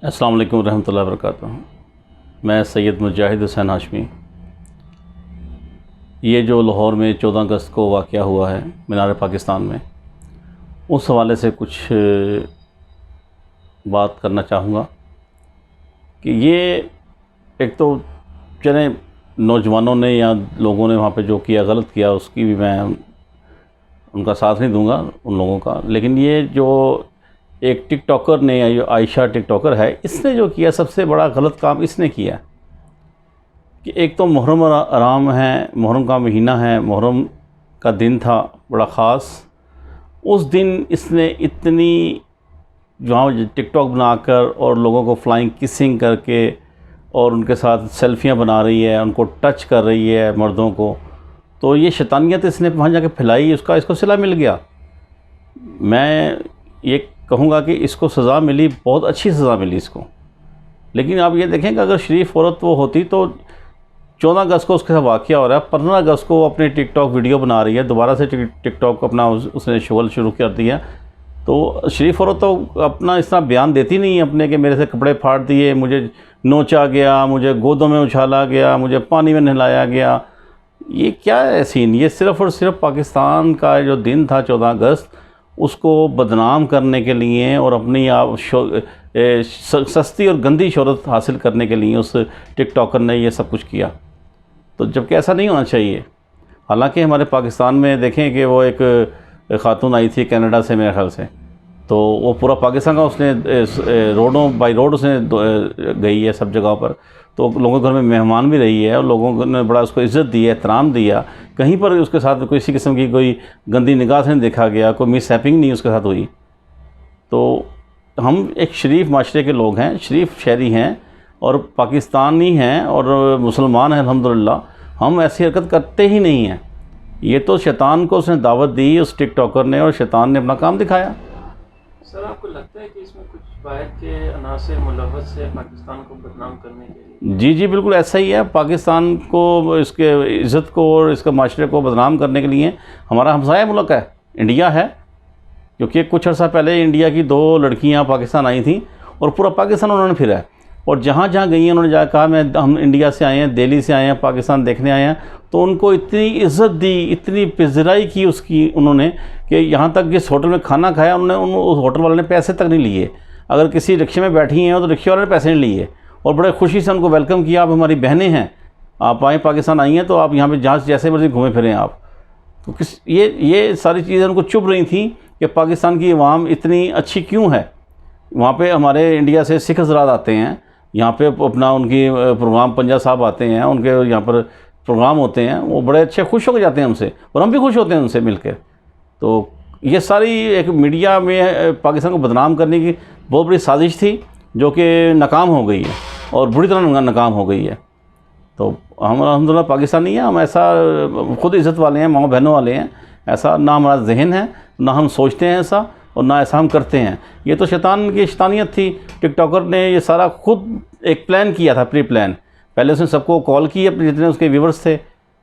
अस्सलाम वालेकुम रहमतुल्लाहि व बरकातुहू। मैं सैयद मुजाहिद हुसैन हाशमी। ये जो लाहौर में 14 अगस्त को वाक़या हुआ है मीनार पाकिस्तान में, उस हवाले से कुछ बात करना चाहूँगा कि ये एक तो चले नौजवानों ने या लोगों ने वहाँ पे जो किया गलत किया, उसकी भी मैं उनका साथ नहीं दूंगा उन लोगों का। लेकिन ये जो एक टिकटॉकर ने, आयशा टिकटॉकर है, इसने जो किया सबसे बड़ा गलत काम इसने किया कि एक तो मुहर्रम आराम है, मुहर्रम का महीना है, मुहर्रम का दिन था बड़ा ख़ास। उस दिन इसने इतनी जो टिकटॉक बनाकर और लोगों को फ्लाइंग किसिंग करके और उनके साथ सेल्फियां बना रही है, उनको टच कर रही है मर्दों को, तो ये शैतानियत इसने वहाँ जाके फैलाई, इसको सिला मिल गया। मैं ये कहूँगा कि इसको सज़ा मिली, बहुत अच्छी सज़ा मिली इसको। लेकिन आप ये देखें कि अगर शरीफ औरत वो होती तो 14 अगस्त को उसके साथ वाक़या हो रहा है, 15 अगस्त को अपनी टिकटॉक वीडियो बना रही है, दोबारा से टिकटॉक अपना उसने शुगल शुरू कर दिया। तो शरीफ औरत तो अपना इस तरह बयान देती नहीं है अपने कि मेरे से कपड़े फाड़ दिए, मुझे नोचा गया, मुझे गोदों में उछाला गया, मुझे पानी में नहलाया गया। ये क्या है सीन? ये सिर्फ़ और सिर्फ पाकिस्तान का जो दिन था 14 अगस्त, उसको बदनाम करने के लिए और अपनी आप सस्ती और गंदी शोहरत हासिल करने के लिए उस टिकटॉकर ने ये सब कुछ किया। तो जबकि ऐसा नहीं होना चाहिए। हालांकि हमारे पाकिस्तान में देखें कि वो एक ख़ातून आई थी कनाडा से मेरे ख्याल से, तो वो पूरा पाकिस्तान का उसने रोडों बाई रोड उसने गई है सब जगह पर, तो लोगों के घर में मेहमान भी रही है और लोगों ने बड़ा उसको इज़्ज़त दी है, एहतराम दिया। कहीं पर उसके साथ किसी किस्म की कोई गंदी निगाह से नहीं देखा गया, कोई मिसहैपिंग नहीं उसके साथ हुई। तो हम एक शरीफ माशरे के लोग हैं, शरीफ शहरी हैं और पाकिस्तानी हैं और मुसलमान हैं अल्हम्दुलिल्लाह। हम ऐसी हरकत करते ही नहीं हैं। ये तो शैतान को उसने दावत दी उस टिकटॉकर ने, और शैतान ने अपना काम दिखाया। सर, आपको लगता है कि इसमें कुछ बाहर के अनासर मुलव्वस है पाकिस्तान को बदनाम करने के लिए? जी बिल्कुल ऐसा ही है। पाकिस्तान को, इसके इज़्ज़त को और इसके माशरे को बदनाम करने के लिए हमारा हमसाया मुल्क है, इंडिया है। क्योंकि कुछ अर्सा पहले इंडिया की 2 लड़कियां पाकिस्तान आई थी और पूरा पाकिस्तान उन्होंने फिरा है, और जहाँ जहाँ गई हैं उन्होंने जाकर कहा हम इंडिया से आए हैं, दिल्ली से आए हैं, पाकिस्तान देखने आए हैं। तो उनको इतनी इज़्ज़त दी, इतनी पिज़राई की उसकी उन्होंने, कि यहाँ तक जिस होटल में खाना खाया उन्होंने, उस होटल वाले ने पैसे तक नहीं लिए। अगर किसी रिक्शे में बैठी हैं तो रिक्शे वाले ने पैसे नहीं लिए और बड़े खुशी से उनको वेलकम किया। आप हमारी बहनें हैं, आप आएँ, पाकिस्तान आई हैं, तो आप यहाँ पर जहाँ जैसे मर्जी घूमे फिरें आप। तो ये सारी चीज़ें उनको चुभ रही थी कि पाकिस्तान की अवाम इतनी अच्छी क्यों है। वहाँ पे हमारे इंडिया से सिख हज़रात आते हैं, यहाँ पे अपना उनकी प्रोग्राम, पंजा साहब आते हैं, उनके यहाँ पर प्रोग्राम होते हैं, वो बड़े अच्छे खुश होकर जाते हैं हमसे, और हम भी खुश होते हैं उनसे मिलकर। तो ये सारी एक मीडिया में पाकिस्तान को बदनाम करने की बहुत बड़ी साजिश थी, जो कि नाकाम हो गई है और बुरी तरह नाकाम हो गई है। तो हम अल्हम्दुलिल्लाह पाकिस्तानी हैं, हम ऐसा खुद इज़्ज़त वाले हैं, माँ बहनों वाले हैं। ऐसा ना हमारा जहन है, ना हम सोचते हैं ऐसा, और ना ऐसा हम करते हैं। ये तो शैतान की शैतानियत थी। टिकटॉकर ने ये सारा खुद एक प्लान किया था, प्री प्लान। पहले उसने सबको कॉल की, अपने जितने उसके व्यूवर्स थे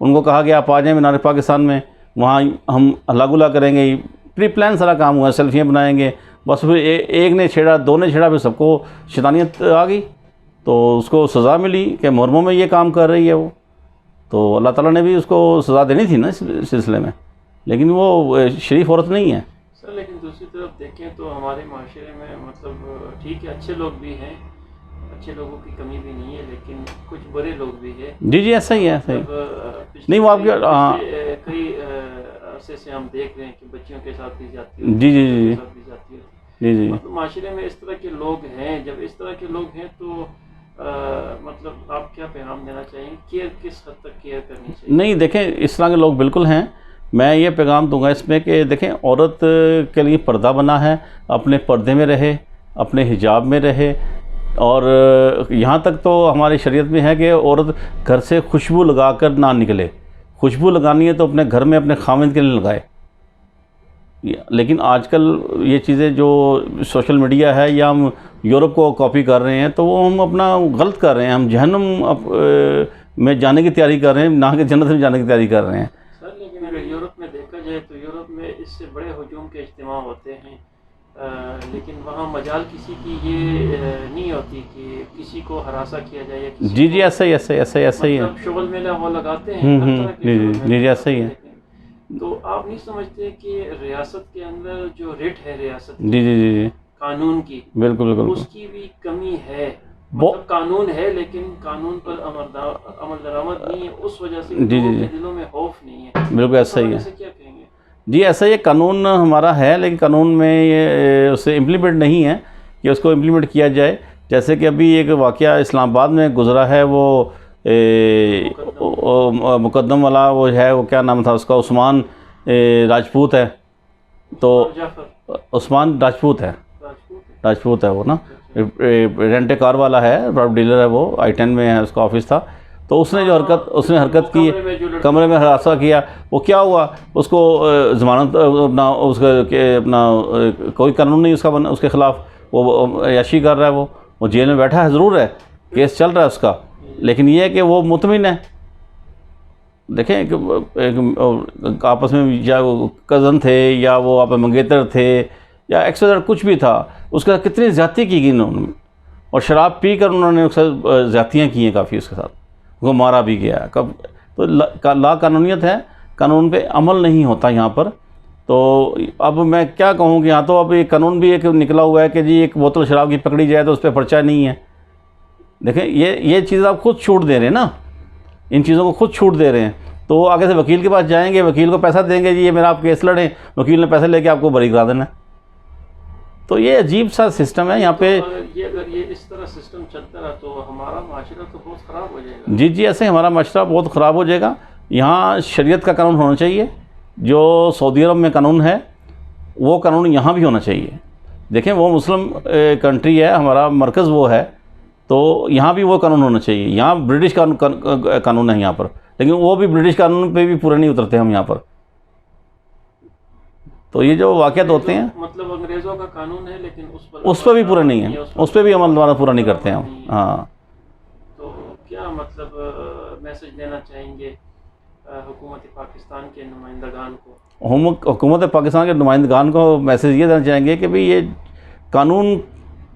उनको कहा कि आप आ जाएँ मीनार पाकिस्तान में, वहाँ हम हल्ला गुल्ला करेंगे। प्री प्लान सारा काम हुआ, सेल्फियाँ बनाएंगे। बस फिर एक ने छेड़ा, 2 ने छेड़ा, फिर सबको शैतानियत आ गई, तो उसको सज़ा मिली कि मुहर्रमों में ये काम कर रही है वो। तो अल्लाह ताला ने भी उसको सज़ा देनी थी ना इस सिलसिले में, लेकिन वो शरीफ औरत नहीं है। सर, लेकिन दूसरी तरफ देखें तो हमारे माशरे में मतलब ठीक है, अच्छे लोग भी हैं, अच्छे लोगों की कमी भी नहीं है, लेकिन कुछ बुरे लोग भी हैं। जी ऐसा ही है, सही नहीं वो आपके कई अरसे से हम देख रहे हैं कि बच्चियों के साथ भी जाती है, जी मतलब माशरे में इस तरह के लोग हैं। जब इस तरह के लोग हैं तो मतलब आप क्या पैगाम देना चाहेंगे? केयर किस हद तक केयर करनी चाहिए? नहीं, देखें इस तरह के लोग बिल्कुल हैं। मैं ये पैगाम दूंगा इसमें कि देखें, औरत के लिए पर्दा बना है, अपने पर्दे में रहे, अपने हिजाब में रहे। और यहाँ तक तो हमारी शरीयत में है कि औरत घर से खुशबू लगा कर ना निकले। खुशबू लगानी है तो अपने घर में अपने खामिद के लिए लगाए। लेकिन आजकल ये चीज़ें जो सोशल मीडिया है, या हम यूरोप को कॉपी कर रहे हैं, तो वो हम अपना गलत कर रहे हैं। हम जहन्नुम में जाने की तैयारी कर रहे हैं, ना कि जन्नत में जाने की तैयारी कर रहे हैं। सर, लेकिन अगर यूरोप में देखा जाए तो यूरोप में इससे बड़े हुजूम के इज्तिमा होते हैं, लेकिन वहाँ मजाल किसी की ये नहीं होती कि किसी को हरासा किया जाए या किसी जी को जी, ऐसा ही है। मतलब शोगल मेला वो लगाते हैं, हर तरह के जी शोगल जी मेले जी, ऐसा ही है। लगाते हैं। तो आप नहीं समझते कि रियासत के अंदर जो रिट है रियासत जी जी जी जी, कानून की, बिल्कुल बिल्कुल। उसकी भी कमी है? वो मतलब कानून है लेकिन कानून पर अमल दरामद नहीं है, उस वजह से जी जी लोगों जी, के दिलों में खौफ नहीं है। बिल्कुल उस ऐसा ही हवाले है। से क्या कहेंगे? जी, ऐसा ये कानून हमारा है, लेकिन कानून में ये उसे इम्प्लीमेंट नहीं है कि उसको इम्प्लीमेंट किया जाए। जैसे कि अभी एक वाक़या इस्लामाबाद में गुज़रा है, वो मुकद्दम वाला वो है, वो क्या नाम था उसका, उस्मान राजपूत है। तो जाफर उस्मान राजपूत है, राजपूत है। राजपूत है वो ना, अच्छा, अच्छा। रेंट ए कार वाला है, प्राइवेट डीलर है वो, I-10 में है, उसका ऑफिस था। तो उसने जो उसने हरकत की, कमरे में जो लड़की कमरे में हरासा किया, वो क्या हुआ, उसको ज़मानत अपना उसका अपना कोई कानून नहीं उसका बना उसके ख़िलाफ़, वो याशी कर रहा है, वो जेल में बैठा है ज़रूर है, केस चल रहा है उसका, लेकिन ये है कि वो मुतमिन है। देखें एक आपस में या वो कज़न थे या वो आप मंगेतर थे या एक्सट्रा कुछ भी था, उसके साथ कितनी ज़्यादती की गई उन्होंने, और शराब पी कर उन्होंने उसके साथ ज़्यादतियाँ की हैं काफ़ी, उसके साथ वो मारा भी गया है। कब तो ला कानूनियत है, कानून पे अमल नहीं होता यहाँ पर। तो अब मैं क्या कहूँ कि यहाँ तो अब ये कानून भी एक निकला हुआ है कि जी एक बोतल शराब की पकड़ी जाए तो उस पर पर्चा नहीं है। देखें ये चीज़ आप खुद छूट दे रहे हैं ना, इन चीज़ों को खुद छूट दे रहे हैं। तो आगे से वकील के पास जाएंगे, वकील को पैसा देंगे, जी ये मेरा आप केस लड़ें, वकील ने पैसे लेके आपको बरी करा देना है। तो ये अजीब सा सिस्टम है यहाँ पे। तो अगर ये इस तरह सिस्टम चलता रहा तो हमारा माशरा तो बहुत ख़राब हो जाएगा। जी जी, ऐसे हमारा माशरा बहुत ख़राब हो जाएगा। यहाँ शरीयत का कानून होना चाहिए, जो सऊदी अरब में कानून है वो कानून यहाँ भी होना चाहिए। देखें वो मुस्लिम कंट्री है, हमारा मरकज़ वो है, तो यहाँ भी वो कानून होना चाहिए। यहाँ ब्रिटिश कानून है यहाँ पर, लेकिन वो भी ब्रिटिश कानून पे भी पूरे नहीं उतरते हम यहाँ पर। तो ये जो वाक़यात होते हैं, मतलब अंग्रेज़ों का कानून है लेकिन उस पर भी पूरा नहीं है, उस पर भी अमल द्वारा पूरा नहीं करते हैं हम। हाँ, तो क्या मतलब मैसेज देना चाहेंगे हुकूमत पाकिस्तान के नुमाइंदगान को? हुकूमत पाकिस्तान के नुमाइंदगान को मैसेज ये देना चाहेंगे कि भाई ये कानून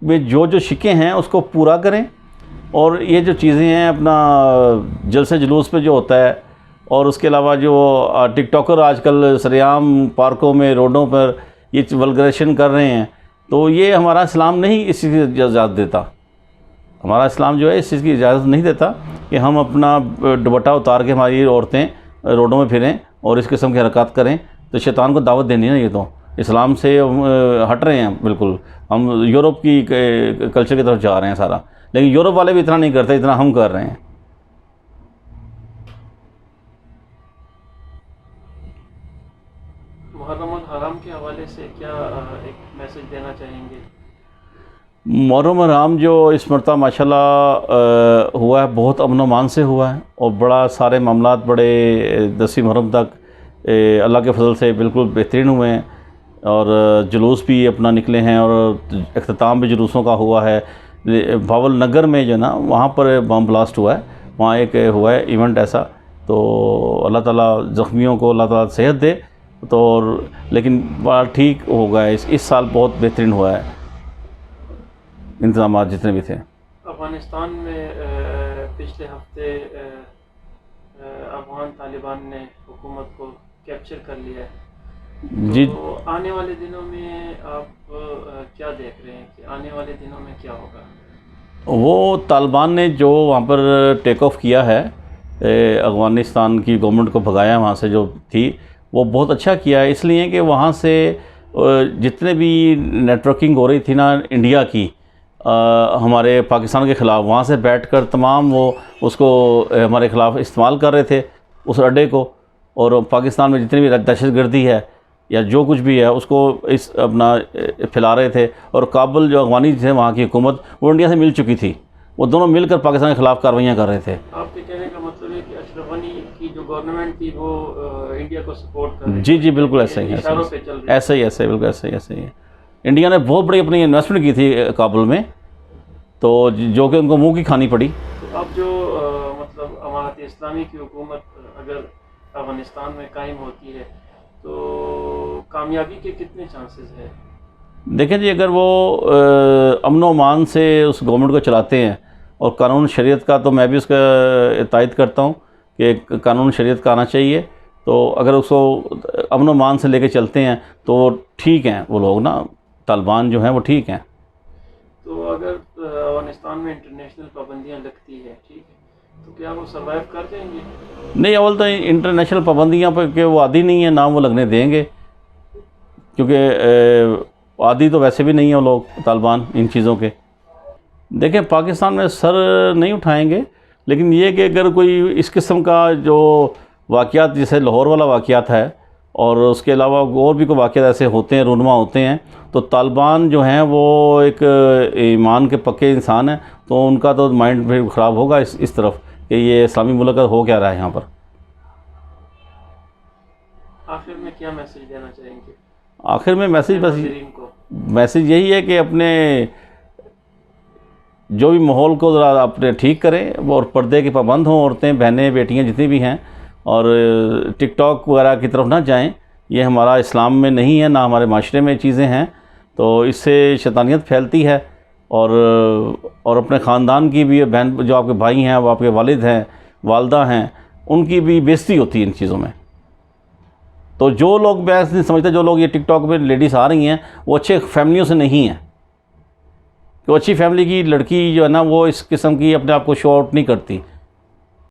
में जो शिकें हैं उसको पूरा करें, और ये जो चीज़ें हैं अपना जलसे जुलूस पे जो होता है, और उसके अलावा जो टिकटॉकर आजकल सरेआम पार्कों में रोडों पर ये वल्गरेशन कर रहे हैं, तो ये हमारा इस्लाम नहीं इस चीज़ की इजाज़त देता। हमारा इस्लाम जो है इस चीज़ की इजाज़त नहीं देता कि हम अपना दुपट्टा उतार के हमारी औरतें रोडों में फिरें और इस किस्म की हरकत करें। तो शैतान को दावत देनी है ना, ये तो इस्लाम से हट रहे हैं बिल्कुल। हम यूरोप की कल्चर की तरफ जा रहे हैं सारा, लेकिन यूरोप वाले भी इतना नहीं करते जितना हम कर रहे हैं। मुहर्रम और हराम के हवाले से क्या एक मैसेज देना चाहेंगे? मुहर्रम हराम जो इस मरतबा माशाल्लाह हुआ है, बहुत अमन व अमान से हुआ है, और बड़ा सारे मामलात बड़े 10वीं मुहर्रम तक अल्लाह के फजल से बिल्कुल बेहतरीन हुए हैं, और जुलूस भी अपना निकले हैं, और अख्ताम भी जुलूसों का हुआ है। भावल नगर में जो ना वहाँ पर बम ब्लास्ट हुआ है, वहाँ एक हुआ है इवेंट ऐसा। तो अल्लाह ताला ज़ख्मियों को अल्लाह ताला सेहत दे। तो लेकिन बड़ा ठीक हो गया, इस साल बहुत बेहतरीन हुआ है, इंतज़ाम जितने भी थे। अफ़गानिस्तान में पिछले हफ्ते अफ़गान तालिबान ने हुकूमत को कैप्चर कर लिया है। जी, तो आने वाले दिनों में आप क्या देख रहे हैं कि आने वाले दिनों में क्या होगा? वो तालिबान ने जो वहाँ पर टेक ऑफ किया है, अफ़गानिस्तान की गवर्नमेंट को भगाया वहाँ से जो थी, वो बहुत अच्छा किया है, इसलिए कि वहाँ से जितने भी नेटवर्किंग हो रही थी ना इंडिया की हमारे पाकिस्तान के ख़िलाफ़, वहाँ से बैठकर तमाम वो उसको हमारे ख़िलाफ़ इस्तेमाल कर रहे थे उस अड्डे को, और पाकिस्तान में जितनी भी दहशतगर्दी है या जो कुछ भी है उसको इस अपना फैला रहे थे। और काबुल जो अफ़गानी थे वहाँ की हुकूमत, वो इंडिया से मिल चुकी थी, वो दोनों मिलकर पाकिस्तान के ख़िलाफ़ कार्रवाइयाँ कर रहे थे। आपके कहने का मतलब है कि अशरफ गनी की जो गवर्नमेंट थी वो इंडिया को सपोर्ट कर रही जी जी, बिल्कुल ऐसा ही, ऐसे ही बिल्कुल ऐसे ही। इंडिया ने बहुत बड़ी अपनी इन्वेस्टमेंट की थी काबुल में, तो जो कि उनको मुंह की खानी पड़ी। तो अब जो मतलब अमारत इस्लामी की हुकूमत अगर अफ़गानिस्तान में कायम होती है तो कामयाबी के कितने चांसेस है? देखें जी, अगर वो अमन व अमान से उस गवर्नमेंट को चलाते हैं और कानून शरीयत का, तो मैं भी उसका तायद करता हूँ कि कानून शरीयत का आना चाहिए। तो अगर उसको अमन व अमान से लेके चलते हैं तो वो ठीक हैं, वो लोग ना तालिबान जो हैं वो ठीक हैं। तो अगर अफगानिस्तान में इंटरनेशनल पाबंदियां लगती है, ठीक है, तो क्या वो सर्वाइव कर जाएंगे? नहीं, अव्वल तो इंटरनेशनल पाबंदियाँ पर के वो आदी नहीं है, ना वो लगने देंगे, क्योंकि आदी तो वैसे भी नहीं है वो लोग तालिबान इन चीज़ों के। देखें, पाकिस्तान में सर नहीं उठाएंगे, लेकिन ये कि अगर कोई इस किस्म का जो वाक़यात, जैसे लाहौर वाला वाक़यात है और उसके अलावा और भी कोई वाक़यात ऐसे होते हैं, रूनमा होते हैं, तो तालिबान जो हैं वो एक ईमान के पक्के इंसान हैं, तो उनका तो माइंड फिर ख़राब होगा इस तरफ कि ये इस्लामी मुल्क हो क्या रहा है यहाँ पर। आखिर में क्या मैसेज देना चाहेंगे? आखिर में मैसेज बस नाज़रीन को मैसेज यही है कि अपने जो भी माहौल को ज़रा अपने ठीक करें और पर्दे के पाबंद हों, औरतें, बहनें, बेटियां जितनी भी हैं, और टिकटॉक वगैरह की तरफ ना जाएं। ये हमारा इस्लाम में नहीं है, ना हमारे माशरे में चीज़ें हैं, तो इससे शैतानियत फैलती है। और अपने ख़ानदान की भी, बहन जो आपके भाई हैं, वो आपके वालिद हैं, वालदा हैं, उनकी भी बेइज्जती होती है इन चीज़ों में। तो जो लोग, मैं नहीं समझता, जो लोग ये टिकटॉक में लेडीज़ आ रही हैं वो अच्छे फैमिलियों से नहीं हैं। तो अच्छी फैमिली की लड़की जो है ना, वो इस किस्म की अपने आप को शो आउट नहीं करती।